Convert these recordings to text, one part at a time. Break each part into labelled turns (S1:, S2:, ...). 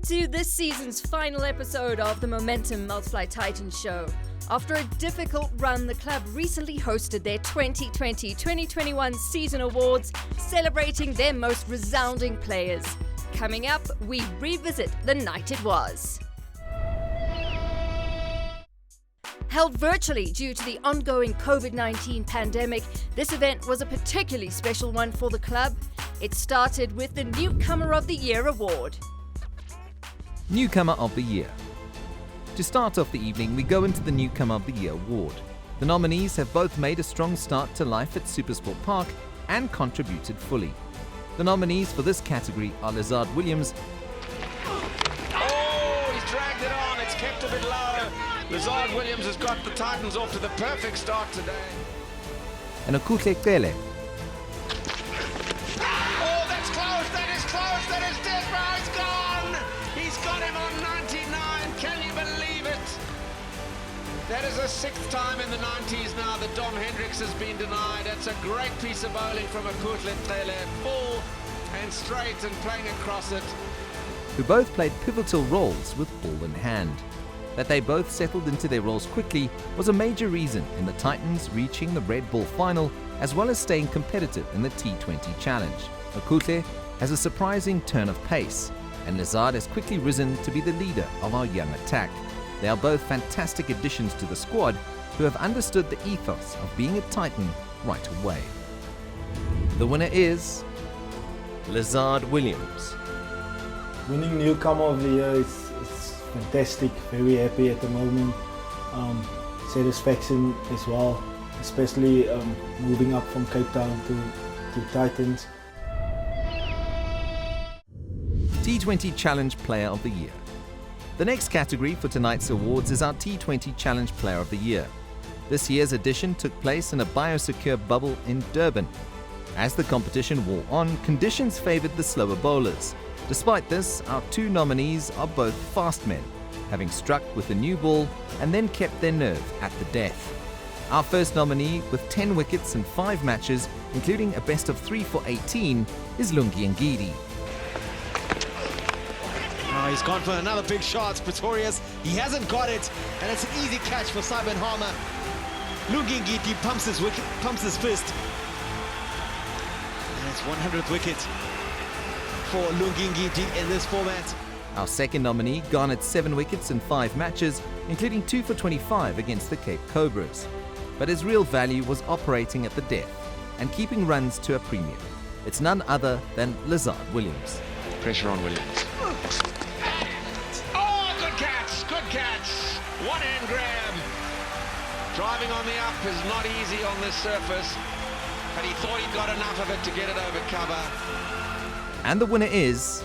S1: to this season's final episode of the Momentum Multiply Titans show. After a difficult run, the club recently hosted their 2020-2021 season awards, celebrating their most resounding players. Coming up, we revisit the night it was. Held virtually due to the ongoing COVID-19 pandemic, this event was a particularly special one for the club. It started with the Newcomer of the Year award.
S2: Newcomer of the Year. To start off the evening, we go into the Newcomer of the Year award. The nominees have both made a strong start to life at Supersport Park and contributed fully. The nominees for this category are Lizard Williams.
S3: Oh, he's dragged it on, it's kept a bit low. Lizard Williams has got the Titans off to the perfect start today.
S2: And Okuhle Qele.
S3: Oh, that's close, that is Desborough, he's gone! He's got him on 99, can you believe it? That is the sixth time in the 90s now that Dom Hendricks has been denied. That's a great piece of bowling from Okuhle Qele, full and straight and playing across it.
S2: Who both played pivotal roles with ball in hand. That they both settled into their roles quickly was a major reason in the Titans reaching the Red Ball final, as well as staying competitive in the T20 Challenge. Okuhle has a surprising turn of pace, and Lizard has quickly risen to be the leader of our young attack. They are both fantastic additions to the squad who have understood the ethos of being a Titan right away. The winner is Lizard Williams.
S4: Winning Newcomer of the Year is fantastic, very happy at the moment. Satisfaction as well, especially moving up from Cape Town to Titans.
S2: T20 Challenge Player of the Year. The next category for tonight's awards is our T20 Challenge Player of the Year. This year's edition took place in a biosecure bubble in Durban. As the competition wore on, conditions favoured the slower bowlers. Despite this, our two nominees are both fast men, having struck with the new ball and then kept their nerve at the death. Our first nominee, with 10 wickets in 5 matches, including a best of 3 for 18, is Lungi Ngidi.
S5: Oh, he's gone for another big shot. Pretorius, he hasn't got it, and it's an easy catch for Simon Harmer. Lungi Ngidi pumps his fist, and it's 100th wicket for Lungi Ngidi in this format.
S2: Our second nominee garnered 7 wickets in 5 matches, including 2 for 25 against the Cape Cobras. But his real value was operating at the death and keeping runs to a premium. It's none other than Lizard Williams.
S3: Pressure on Williams. Oh, good catch. One hand grab. Driving on the up is not easy on this surface, but he thought he'd got enough of it to get it over cover.
S2: And the winner is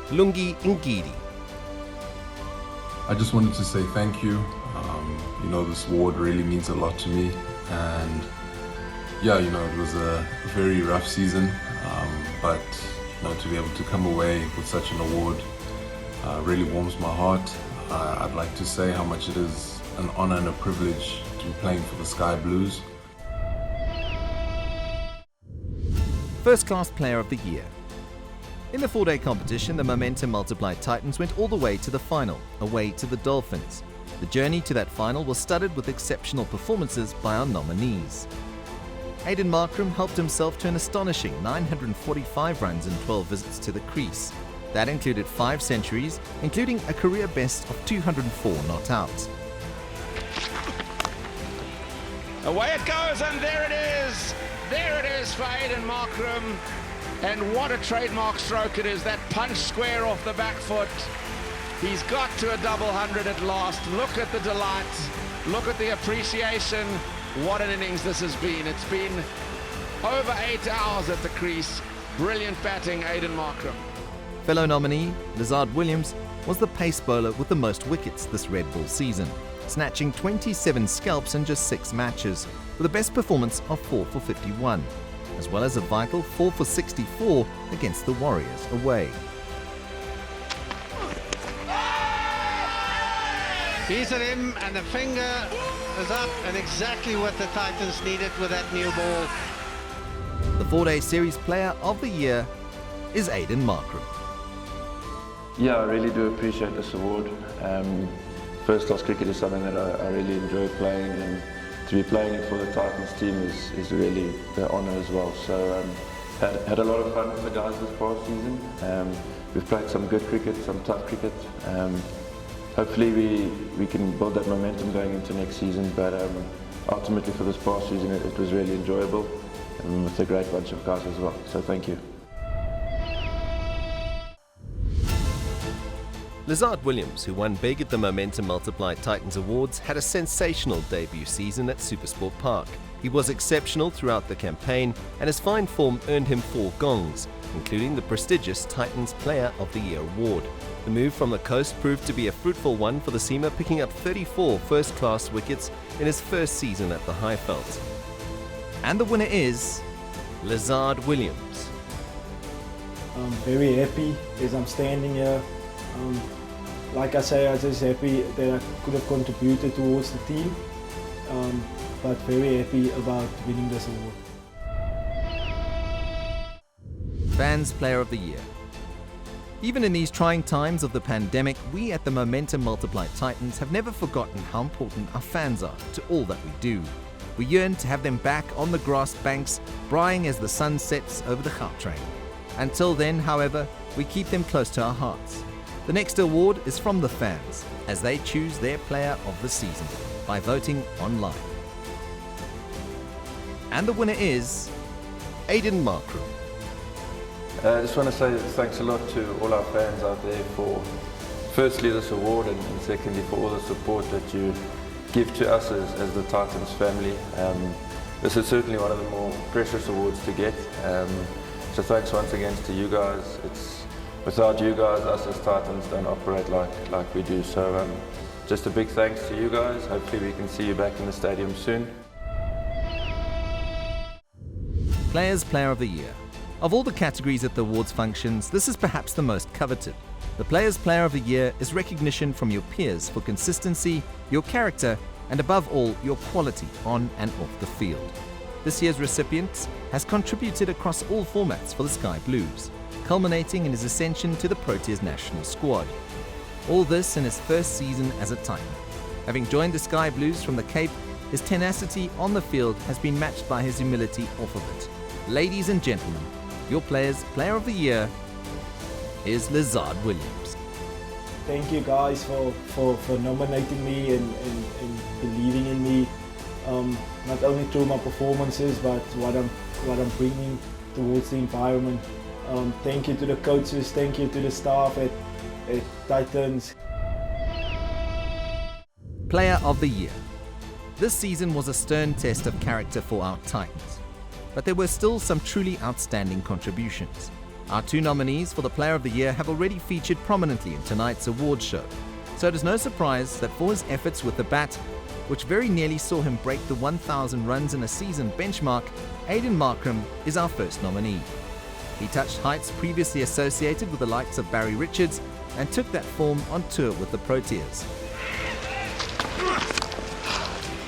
S2: Lungi Ngidi.
S6: I just wanted to say thank you. This award really means a lot to me, and it was a very rough season, but to be able to come away with such an award really warms my heart. I'd like to say how much it is an honor and a privilege to be playing for the Sky Blues.
S2: First Class Player of the Year. In the 4-day competition, the Momentum Multiply Titans went all the way to the final, away to the Dolphins. The journey to that final was studded with exceptional performances by our nominees. Aiden Markram helped himself to an astonishing 945 runs in 12 visits to the crease. That included 5 centuries, including a career best of 204 not out.
S3: Away it goes, and there it is. There it is for Aiden Markram. And what a trademark stroke it is, that punch square off the back foot. He's got to a double 100 at last. Look at the delight. Look at the appreciation. What an innings this has been. It's been over 8 hours at the crease. Brilliant batting, Aiden Markram.
S2: Fellow nominee, Lizard Williams, was the pace bowler with the most wickets this Red Bull season, snatching 27 scalps in just 6 matches, with a best performance of 4 for 51, as well as a vital 4 for 64 against the Warriors away.
S7: He's at him, and the finger is up, and exactly what the Titans needed with that new ball.
S2: The 4-day series player of the year is Aiden Markram.
S8: Yeah, I really do appreciate this award. First class cricket is something that I really enjoy playing, and to be playing it for the Titans team is really the honour as well. So had a lot of fun with the guys this past season. We've played some good cricket, some tough cricket. Hopefully we can build that momentum going into next season, but ultimately for this past season it was really enjoyable, and with a great bunch of guys as well. So thank you.
S2: Lizard Williams, who won big at the Momentum Multiplied Titans Awards, had a sensational debut season at Supersport Park. He was exceptional throughout the campaign, and his fine form earned him 4 gongs, including the prestigious Titans Player of the Year award. The move from the coast proved to be a fruitful one for the seamer, picking up 34 first-class wickets in his first season at the Highveld. And the winner is Lizard Williams.
S4: I'm very happy as I'm standing here. Like I say, I'm just happy that I could have contributed towards the team, but very happy about winning this award.
S2: Fans Player of the Year. Even in these trying times of the pandemic, we at the Momentum Multiplied Titans have never forgotten how important our fans are to all that we do. We yearn to have them back on the grass banks, braaiing as the sun sets over the Gautrain. Until then, however, we keep them close to our hearts. The next award is from the fans, as they choose their player of the season by voting online. And the winner is Aiden Markram.
S8: I just want to say thanks a lot to all our fans out there for firstly this award, and secondly for all the support that you give to us as the Titans family. This is certainly one of the more precious awards to get. So thanks once again to you guys. Without you guys, us as Titans don't operate like we do. So just a big thanks to you guys. Hopefully we can see you back in the stadium soon.
S2: Players Player of the Year. Of all the categories at the awards functions, this is perhaps the most coveted. The Players Player of the Year is recognition from your peers for consistency, your character, and above all, your quality on and off the field. This year's recipient has contributed across all formats for the Sky Blues, culminating in his ascension to the Proteas national squad. All this in his first season as a Titan. Having joined the Sky Blues from the Cape, his tenacity on the field has been matched by his humility off of it. Ladies and gentlemen, your Players Player of the Year is Lizard Williams.
S4: Thank you guys for nominating me and believing in me, not only through my performances but what I'm bringing towards the environment. Thank you to the coaches, thank you to the staff at Titans.
S2: Player of the Year. This season was a stern test of character for our Titans, but there were still some truly outstanding contributions. Our 2 nominees for the Player of the Year have already featured prominently in tonight's awards show, so it is no surprise that for his efforts with the bat, which very nearly saw him break the 1,000 runs in a season benchmark, Aiden Markram is our first nominee. He touched heights previously associated with the likes of Barry Richards and took that form on tour with the Proteas.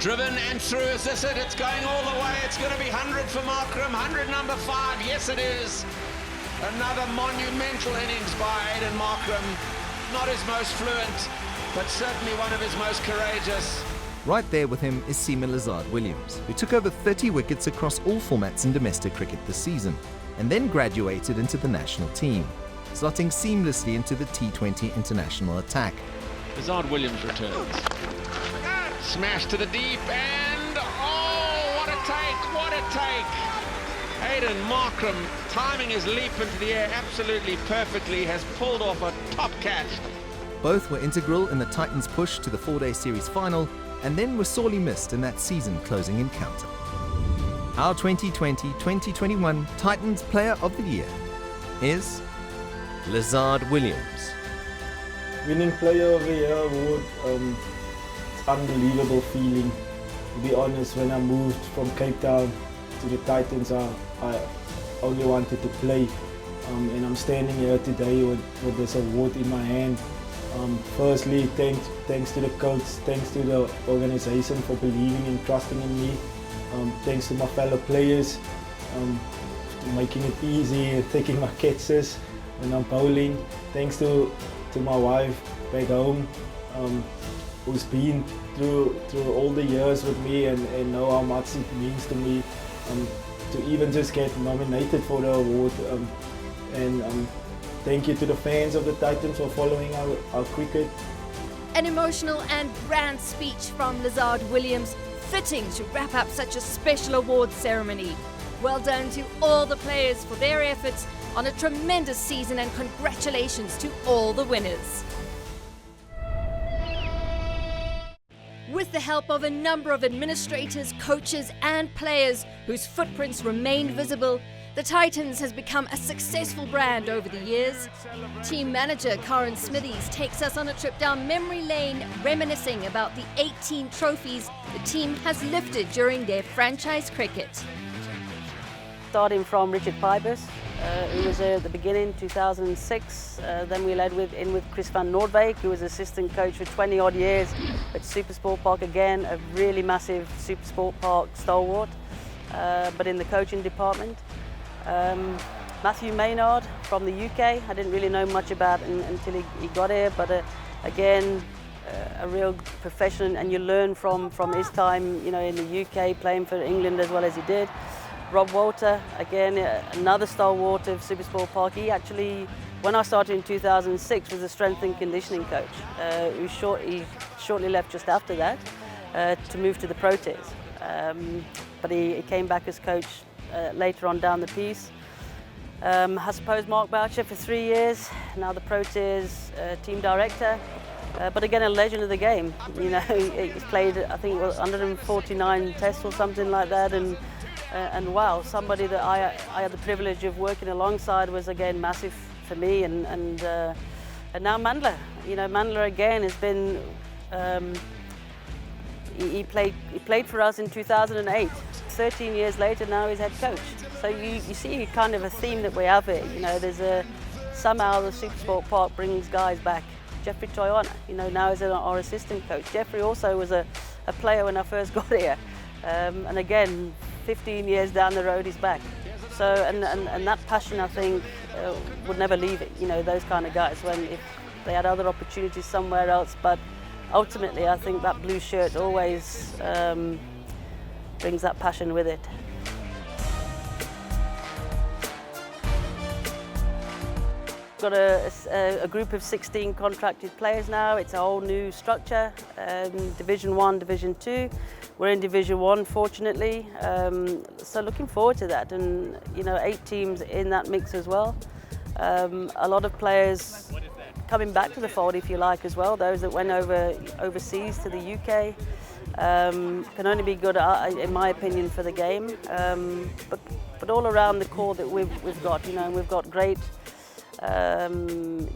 S3: Driven and through, is this it? It's going all the way. It's going to be 100 for Markram, 100 number 5. Yes, it is. Another monumental innings by Aiden Markram. Not his most fluent, but certainly one of his most courageous.
S2: Right there with him is seamer Lizard Williams, who took over 30 wickets across all formats in domestic cricket this season, and then graduated into the national team, slotting seamlessly into the T20 international attack.
S3: Lizard Williams returns. Smash to the deep, and oh, what a take, what a take. Aiden Markram, timing his leap into the air absolutely perfectly, has pulled off a top catch.
S2: Both were integral in the Titans' push to the 4-day series final, and then were sorely missed in that season-closing encounter. Our 2020-2021 Titans Player of the Year is Lizard Williams.
S4: Winning Player of the Year award, it's unbelievable feeling. To be honest, when I moved from Cape Town to the Titans, I only wanted to play. And I'm standing here today with this award in my hand. Firstly, thanks to the coach, thanks to the organization for believing and trusting in me. Thanks to my fellow players, making it easy and taking my catches when I'm bowling. Thanks to to my wife back home, who's been through all the years with me and know how much it means to me to even just get nominated for the award. And thank you to the fans of the Titans for following our cricket.
S1: An emotional and brand speech from Lizard Williams, fitting to wrap up such a special awards ceremony. Well done to all the players for their efforts on a tremendous season, and congratulations to all the winners. With the help of a number of administrators, coaches and players whose footprints remain visible, the Titans has become a successful brand over the years. Team manager Karen Smithies takes us on a trip down memory lane, reminiscing about the 18 trophies the team has lifted during their franchise cricket.
S9: Starting from Richard Pybus, who was there at the beginning, 2006. Then we led with Chris van Noordwijk, who was assistant coach for 20 odd years at Supersport Park, again a really massive Supersport Park stalwart, but in the coaching department. Matthew Maynard from the UK, I didn't really know much about until he got here, but again a real professional, and you learn from his time, you know, in the UK, playing for England as well as he did. Rob Walter, again another stalwart of Supersport Park. He actually, when I started in 2006, was a strength and conditioning coach. He shortly left just after that to move to the Proteas, but he came back as coach later on down the piece. I suppose Mark Boucher for 3 years, now the Proteas team director, but again a legend of the game. You know, he's played, I think it was 149 tests or something like that, and wow, somebody that I had the privilege of working alongside was again massive for me, and now Mandla. You know, Mandla again has been, he played for us in 2008. 13 years later now he's head coach. So you see kind of a theme that we have here. You know, there's somehow the Supersport Park brings guys back. Jeffrey Toyona, you know, now is our assistant coach. Jeffrey also was a player when I first got here, and again 15 years down the road he's back. So and that passion, I think, would never leave it. You know, those kind of guys, when if they had other opportunities somewhere else, but ultimately I think that blue shirt always brings that passion with it. Got a group of 16 contracted players now. It's a whole new structure, Division 1, Division 2. We're in Division 1, fortunately, so looking forward to that, and you know, 8 teams in that mix as well. A lot of players coming back to the fold, if you like, as well. Those that went overseas to the UK can only be good, in my opinion, for the game. But all around the core that we've got, you know, and we've got great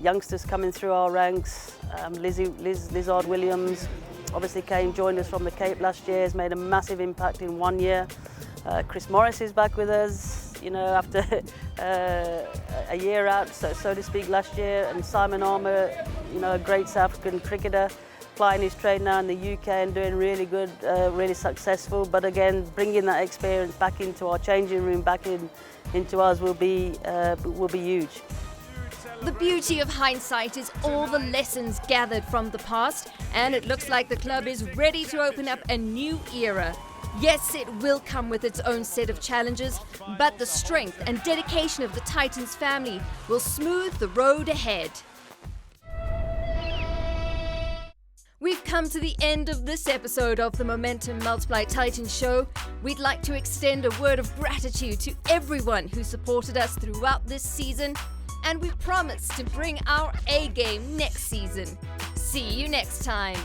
S9: youngsters coming through our ranks. Lizard Williams obviously joined us from the Cape last year, has made a massive impact in 1 year. Chris Morris is back with us, you know, after a year out, so to speak, last year. And Simon Armour, you know, a great South African cricketer, plying his trade now in the UK and doing really good, really successful. But again, bringing that experience back into our changing room, back into us, will be huge.
S1: The beauty of hindsight is all the lessons gathered from the past, and it looks like the club is ready to open up a new era. Yes, it will come with its own set of challenges, but the strength and dedication of the Titans family will smooth the road ahead. We've come to the end of this episode of the Momentum Multiply Titans show. We'd like to extend a word of gratitude to everyone who supported us throughout this season, and we promise to bring our A game next season. See you next time.